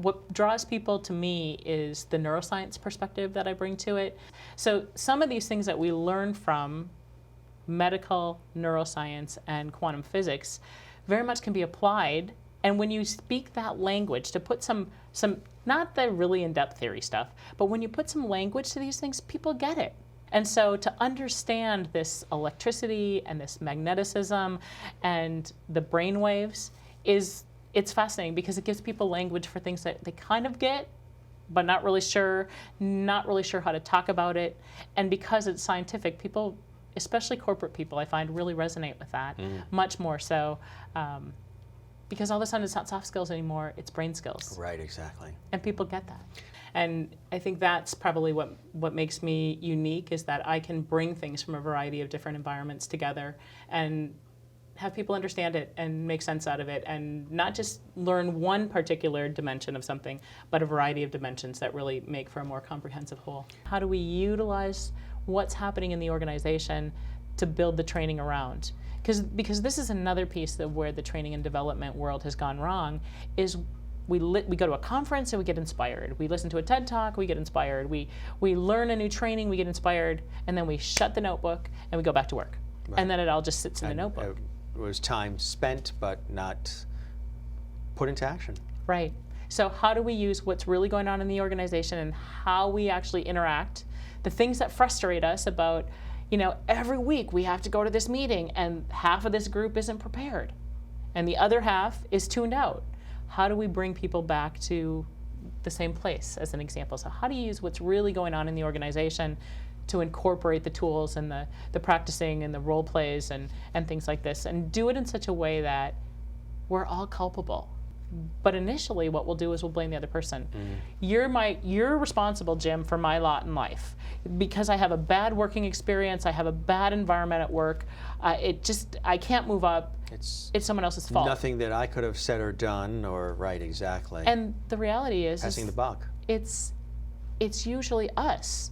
what draws people to me is the neuroscience perspective that I bring to it. So some of these things that we learn from medical neuroscience and quantum physics very much can be applied. And when you speak that language, to put some not the really in-depth theory stuff, but when you put some language to these things, people get it. And so to understand this electricity and this magneticism and the brain waves it's fascinating because it gives people language for things that they kind of get, but not really sure how to talk about it. And because it's scientific, people, especially corporate people, I find really resonate with that, much more so. Because all of a sudden it's not soft skills anymore, it's brain skills. Right, exactly. And people get that. And I think that's probably what makes me unique, is that I can bring things from a variety of different environments together and have people understand it and make sense out of it, and not just learn one particular dimension of something, but a variety of dimensions that really make for a more comprehensive whole. How do we utilize what's happening in the organization to build the training around? Because this is another piece of where the training and development world has gone wrong, is we go to a conference and we get inspired. We listen to a TED Talk, we get inspired. We learn a new training, we get inspired, and then we shut the notebook and we go back to work. Right. And then it all just sits in the notebook. It was time spent, but not put into action. Right. So how do we use what's really going on in the organization and how we actually interact, the things that frustrate us about, every week we have to go to this meeting and half of this group isn't prepared and the other half is tuned out. How do we bring people back to the same place, as an example? So how do you use what's really going on in the organization to incorporate the tools and the practicing and the role plays and things like this, and do it in such a way that we're all culpable. But initially what we'll do is we'll blame the other person. You're responsible, Jim, for my lot in life. Because I have a bad working experience, I have a bad environment at work, I can't move up, it's someone else's fault. Nothing that I could have said or done, or right, exactly. And the reality is passing the buck. It's usually us.